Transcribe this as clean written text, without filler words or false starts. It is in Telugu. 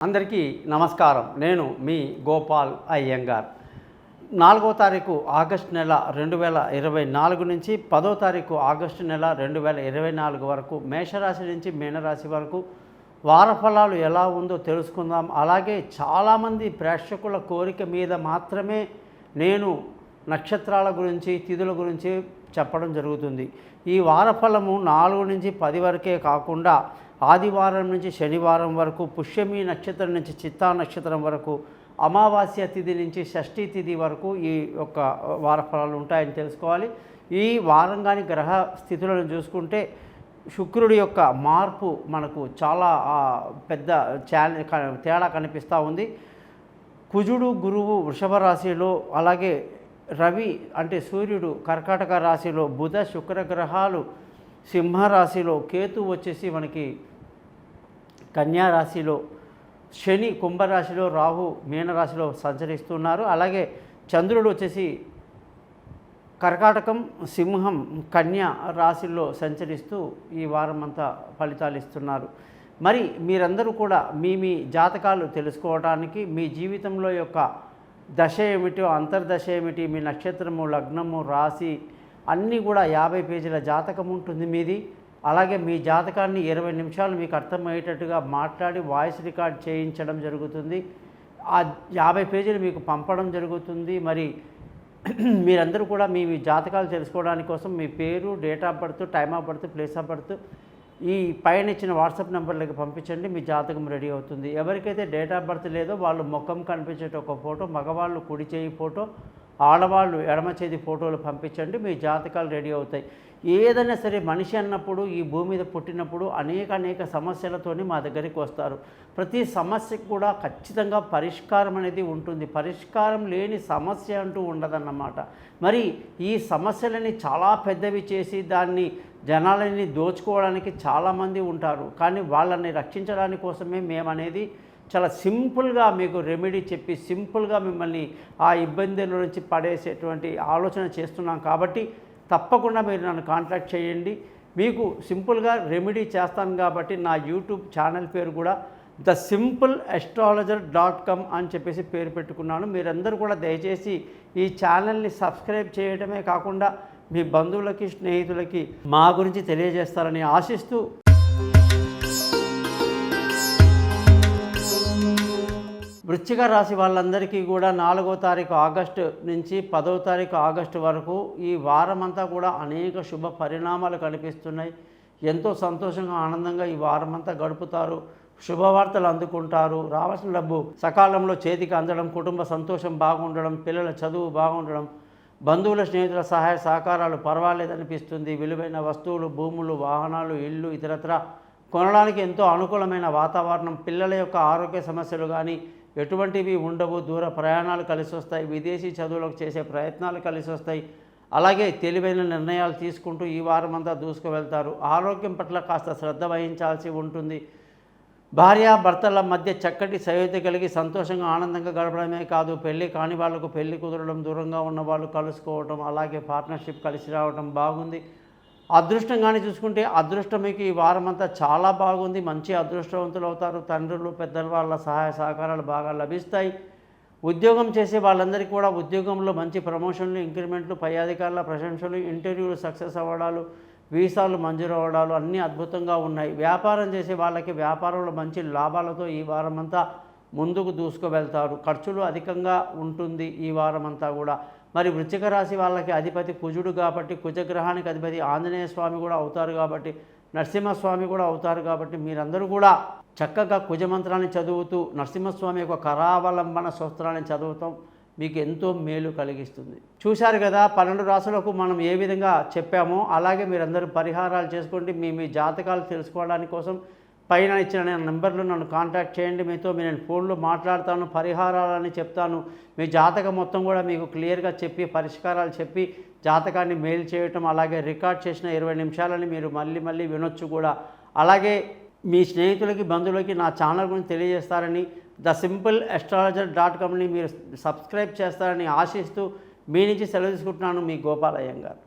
అందరికీ నమస్కారం. నేను మీ గోపాల్ అయ్యంగార్. 4వ తారీఖు ఆగస్టు నెల 2024 నుంచి 10వ తారీఖు ఆగస్టు నెల 2024 వరకు మేషరాశి నుంచి మీనరాశి వరకు వారఫలాలు ఎలా ఉందో తెలుసుకుందాం. అలాగే చాలామంది ప్రేక్షకుల కోరిక మీద మాత్రమే నేను నక్షత్రాల గురించి, తిథుల గురించి చెప్పడం జరుగుతుంది. ఈ వారఫలము 4 నుంచి 10 వరకే కాకుండా ఆదివారం నుంచి శనివారం వరకు, పుష్యమి నక్షత్రం నుంచి చిత్తా నక్షత్రం వరకు, అమావాస్య తిథి నుంచి షష్ఠీ తిథి వరకు ఈ యొక్క వారఫలాలు ఉంటాయని తెలుసుకోవాలి. ఈ వారం కానీ గ్రహ స్థితులను చూసుకుంటే శుక్రుడి యొక్క మార్పు మనకు చాలా పెద్ద తేడా కనిపిస్తూ ఉంది. కుజుడు, గురువు వృషభ రాశిలో, అలాగే రవి అంటే సూర్యుడు కర్కాటక రాశిలో, బుధ శుక్ర గ్రహాలు సింహరాశిలో, కేతు వచ్చేసి మనకి కన్యా రాశిలో, శని కుంభరాశిలో, రాహు మీనరాశిలో సంచరిస్తున్నారు. అలాగే చంద్రుడు వచ్చేసి కర్కాటకం, సింహం, కన్యా రాశిలో సంచరిస్తూ ఈ వారం అంతా ఫలితాలు ఇస్తున్నారు. మరి మీరందరూ కూడా మీ జాతకాలు తెలుసుకోవడానికి, మీ జీవితంలో యొక్క దశ ఏమిటో, అంతర్దశ ఏమిటి, మీ నక్షత్రము, లగ్నము, రాశి అన్నీ కూడా 50 పేజీల జాతకం ఉంటుంది మీది. అలాగే మీ జాతకాన్ని 20 నిమిషాలు మీకు అర్థమయ్యేటట్టుగా మాట్లాడి వాయిస్ రికార్డ్ చేయించడం జరుగుతుంది. ఆ 50 పేజీలు మీకు పంపడం జరుగుతుంది. మరి మీరందరూ కూడా మీ జాతకాలు తెలుసుకోవడానికి కోసం మీ పేరు, date of birth, time of birth, place of birth ఈ పైన ఇచ్చిన వాట్సాప్ నెంబర్లకి పంపించండి. మీ జాతకం రెడీ అవుతుంది. ఎవరికైతే డేట్ ఆఫ్ బర్త్ లేదో వాళ్ళు ముఖం కనిపించేట ఒక ఫోటో, మగవాళ్ళు కుడి చేయి ఫోటో, ఆడవాళ్ళు ఎడమ చేతి ఫోటోలు పంపించండి. మీ జాతకాలు రెడీ అవుతాయి. ఏదైనా సరే మనిషి అన్నప్పుడు, ఈ భూమి మీద పుట్టినప్పుడు అనేక సమస్యలతోని మా దగ్గరికి వస్తారు. ప్రతి సమస్యకు కూడా ఖచ్చితంగా పరిష్కారం అనేది ఉంటుంది. పరిష్కారం లేని సమస్య అంటూ ఉండదన్నమాట. మరి ఈ సమస్యలని చాలా పెద్దవి చేసి దాన్ని జనాలని దోచుకోవడానికి చాలామంది ఉంటారు. కానీ వాళ్ళని రక్షించడానికి కోసమే మేమనేది చాలా సింపుల్గా మీకు రెమెడీ చెప్పి సింపుల్గా మిమ్మల్ని ఆ ఇబ్బందుల నుంచి పడేసేటువంటి ఆలోచన చేస్తున్నాం. కాబట్టి తప్పకుండా మీరు నన్ను కాంటాక్ట్ చేయండి. మీకు సింపుల్గా రెమెడీ చేస్తాను. కాబట్టి నా యూట్యూబ్ ఛానల్ పేరు కూడా thesimple.astrologer.com అని చెప్పేసి పేరు పెట్టుకున్నాను. మీరందరూ కూడా దయచేసి ఈ ఛానల్ని సబ్స్క్రైబ్ చేయడమే కాకుండా మీ బంధువులకి, స్నేహితులకి మా గురించి తెలియజేస్తారని ఆశిస్తూ, వృశ్చిక రాశి వాళ్ళందరికీ కూడా 4వ తారీఖు ఆగస్టు నుంచి 10వ తారీఖు ఆగస్టు వరకు ఈ వారం అంతా కూడా అనేక శుభ పరిణామాలు కనిపిస్తున్నాయి. ఎంతో సంతోషంగా, ఆనందంగా ఈ వారం అంతా గడుపుతారు. శుభవార్తలు అందుకుంటారు. రావాల్సిన డబ్బు సకాలంలో చేతికి అందడం, కుటుంబ సంతోషం బాగుండడం, పిల్లల చదువు బాగుండడం, బంధువుల, స్నేహితుల సహాయ సహకారాలు పర్వాలేదనిపిస్తుంది. విలువైన వస్తువులు, భూములు, వాహనాలు, ఇళ్ళు ఇతరత్ర కొనడానికి ఎంతో అనుకూలమైన వాతావరణం. పిల్లల యొక్క ఆరోగ్య సమస్యలు కానీ ఎటువంటివి ఉండవు. దూర ప్రయాణాలు కలిసి వస్తాయి. విదేశీ చదువులకు చేసే ప్రయత్నాలు కలిసి వస్తాయి. అలాగే తెలివైన నిర్ణయాలు తీసుకుంటూ ఈ వారం అంతా దూసుకువెళ్తారు. ఆరోగ్యం పట్ల కాస్త శ్రద్ధ వహించాల్సి ఉంటుంది. భార్యాభర్తల మధ్య చక్కటి సయోధ్య కలిగి సంతోషంగా, ఆనందంగా గడపడమే కాదు, పెళ్ళి కాని వాళ్లకు పెళ్ళి కుదరడం, దూరంగా ఉన్న వాళ్ళు కలుసుకోవడం, అలాగే పార్ట్నర్షిప్ కలిసి రావడం బాగుంది. అదృష్టంగానే చూసుకుంటే అదృష్టం మీకు ఈ వారం అంతా చాలా బాగుంది. మంచి అదృష్టవంతులు అవుతారు. తండ్రులు, పెద్దల వాళ్ళ సహాయ సహకారాలు బాగా లభిస్తాయి. ఉద్యోగం చేసే వాళ్ళందరికీ కూడా ఉద్యోగంలో మంచి ప్రమోషన్లు, ఇంక్రిమెంట్లు, పై అధికారుల ప్రశంసలు, ఇంటర్వ్యూలు సక్సెస్ అవ్వడాలు, వీసాలు మంజూరు అవ్వడాలు అన్నీ అద్భుతంగా ఉన్నాయి. వ్యాపారం చేసే వాళ్ళకి వ్యాపారంలో మంచి లాభాలతో ఈ వారం అంతా ముందుకు దూసుకువెళ్తారు. ఖర్చులు అధికంగా ఉంటుంది ఈ వారం అంతా కూడా. మరి వృశ్చిక రాశి వాళ్ళకి అధిపతి కుజుడు కాబట్టి, కుజగ్రహానికి అధిపతి ఆంజనేయ స్వామి కూడా అవుతారు కాబట్టి, నరసింహస్వామి కూడా అవుతారు కాబట్టి మీరందరూ కూడా చక్కగా కుజమంత్రాన్ని చదువుతూ నరసింహస్వామి యొక్క కరావలంబన స్తోత్రాన్ని చదువుతాం. మీకు ఎంతో మేలు కలిగిస్తుంది. చూశారు కదా 12 రాశులకు మనం ఏ విధంగా చెప్పామో అలాగే మీరందరూ పరిహారాలు చేసుకోండి. మీ జాతకాలు తెలుసుకోవడానికి కోసం పైన ఇచ్చిన నెంబర్లు నన్ను కాంటాక్ట్ చేయండి. మీతో నేను ఫోన్లో మాట్లాడతాను, పరిహారాలని చెప్తాను. మీ జాతకం మొత్తం కూడా మీకు క్లియర్గా చెప్పి, పరిష్కారాలు చెప్పి, జాతకాన్ని మెయిల్ చేయటం, అలాగే రికార్డ్ చేసిన 20 నిమిషాలని మీరు మళ్ళీ వినొచ్చు కూడా. అలాగే మీ స్నేహితులకి, బంధువులకి నా ఛానల్ గురించి తెలియజేస్తారని, thesimple.astrologer.comని మీరు సబ్స్క్రైబ్ చేస్తారని ఆశిస్తూ మీ నుంచి సెలవు తీసుకుంటున్నాను. మీ గోపాల్ అయ్యంగార్.